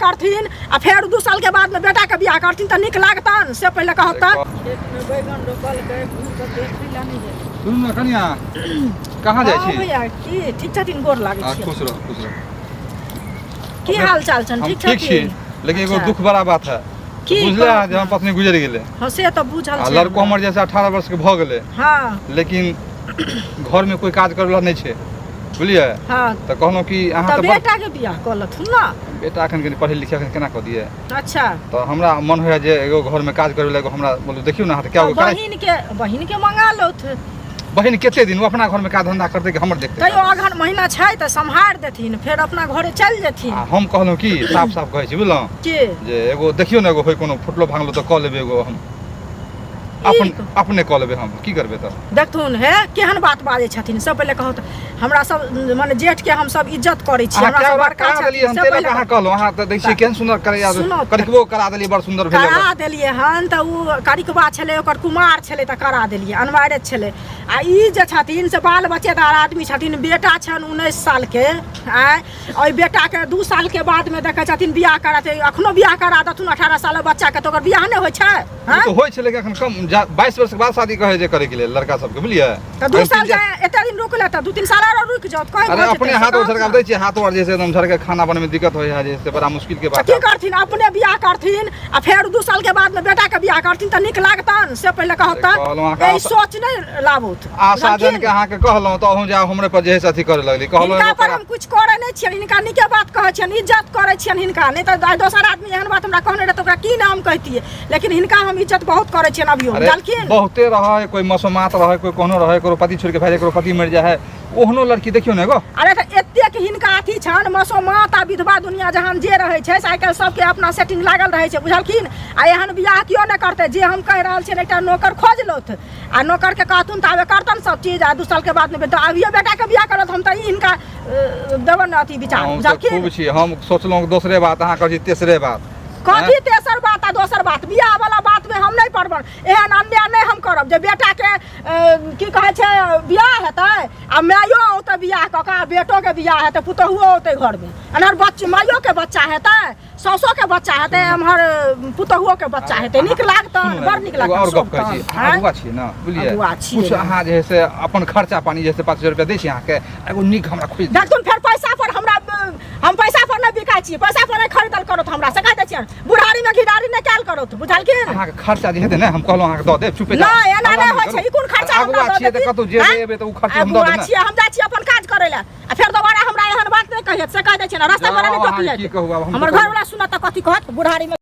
करथिन आ फिर 2 साल के बाद में बेटा के बियाह करथिन त निक लागतन से पहले कहत बैगन रोपल के घूम के देख भी लानी है। सुन न कनिया कहां जाय छी? भैया की ठीक छथिन, गोर लागै छी। खुश रह। की हाल चाल छन? ठीक ठीक छी, लेकिन एगो दुख बड़ा बात है। बुझला जे हम पत्नी गुजर गेले। हां से तो बुझल छै। लड़को हमर जैसे 18 वर्ष के भ गेले। हां लेकिन घर में कोई काज करला नहीं छे, बुझलिए? हां त कहलो कि अहाँ त बेटा के बियाह कलथुन ना। बेटा अखन के पढ़े लिखे केना क दिए? अच्छा तो हमरा मन होया जे एगो घर में काज करे लागो, हमरा बोलू देखियो ना क्या बहिन के मंगा लोथ। बहिन केते दिन वो अपना घर में का धंधा करते कि हमर देखते? तैयो अगहन महीना छै त संभार देथिन, फिर अपना घरे चल जेथिन। हम कहलो कि साफ साफ कहै छी, बुझलो के जे एगो देखियो ना एगो होय कोनो फुटलो भांगलो त क लेबे, एगो हम अपने क लेबे। हम की करबे त? देखथुन हे केहन बात बाजै छथिन। सब पहले कहत हमरा सब माने जेठ के हम सब इज्जत करै छी। हमरा सब बड़का छथिन। हम तेरे कहां कहलो? अहाँ त देखै छी केहन सुंदर करे करिकबो करा देलिए, बड़ सुंदर भेलै। करा देलिए हन त उ करिकबा छले, ओकर कुमार छले त करा देलिए, अनवारे छले। आ ई जे छथिन से बाल बच्चेदार आदमी छथिन। बेटा छन 19 साल के, ओइ बेटा के 2 साल के बाद में देखै छथिन बियाह करा छै। अखनो बियाह करा दथुन 18 साल बच्चा के, तो ओकर बियाह नै होय छै। हां तो होय छले कि अखन कम 22 वर्ष के बाद शादी कहे जे करे के लिए लड़का सब के, बुझलिए? त 2 साल जाए एते दिन रुकले त 2-3 साल और रुक जाओ। अरे अपने हाथ और सरकार दै छै, हाथ और जैसे एकदम झड़ के खाना बनने में दिक्कत होय है, जैसे बड़ा मुश्किल के बात। की करथिन? अपने बियाह करथिन आ फिर 2 साल के बाद में बेटा के बियाह करथिन त निक लागतन से पहले कहत। ए सोच नै लाबोत। आशा जन के अहाँ के कहलो त अहू जा हमरे पर जे है अथी करे लगली। कहलो इनका पर हम कुछ करे नै छियन, इनका निके बात कहै छियन, इज्जत करे छियन हिनका। नै त दोसर आदमी एहन बात हमरा कहने रहे त ओकरा की नाम कहतिए, लेकिन हिनका हम इज्जत बहुत करे छियन। अभियो जानलखिन बहुते रहे, कोई मसोमात रहे, कोई कोनो रहे, कोनो पति छोड़ के भाई, कोनो पति मर जाए है, ओहनो लड़की देखियो ने गो। अरे त एते के हिनका अथी छन, मसोमात आ विधवा दुनिया जहान जे रहे छै, साइकिल सबके अपना सेटिंग लागल रहे छै, बुझलखिन? आ एहन बियाह कियो नै करते। जे हम कह रहल छियन एकटा नौकर खोज लोथ, आ नौकर के कहथुन त आबे करतन सब चीज। आ 2 साल के बाद में बेटा अभियो बेटा के बियाह करत। हम त हिनका देवन अथी विचार बुझलखिन? खूब छी। हम सोचलो दोसरे बात, अहाँ कहै छी तेसरे बात। कथी तेसर बात आ दोसर बात? बियाह वाला बात में हम नहीं पड़बन। एहन अन्याय नहीं हम करब जे बेटा के की कहै छै बियाह हेतै आ मायो ओते बियाह क के, बेटो के बियाह हेतै, पुतहुओ ओते घर में, अनहर बच्चा मायो के बच्चा हेतै, सौसो के बच्चा हेतै, हमर पुतहुओ के बच्चा हेतै। निक लागतन, बड़ निक लागतन। और गप कहै छी, अगुआ छी ना, बुझलिए? कुछ अहाँ जे से अपन खर्चा पानी जैसे 500 रुपया दै छी अहाँ के, एगो निक हमरा खुश देखथुन। फिर पैसा पर हमरा हम पैसा पर नै बिकाय छी, पैसा पर नै खरीदल करत। हमरा से कह दै छियन बुढ़ारी में घिडारी नै कैल करत, बुझलखिन? अहाँ के खर्चा जे हेतै ने हम कहलो अहाँ के द देब, चुपे जा। नै एना नै होय छै। ई कोन खर्चा हमरा द देब? कतौ जे देबे त उ खर्चा हम द देब ना। हम जा छी अपन काज करे ला, आ फिर दोबारा हमरा एहन बात नै कहियत से कह दै छियन। रास्ता पर नै टोकियत। हमर घर वाला सुनत त कथि कहत? बुढ़ारी में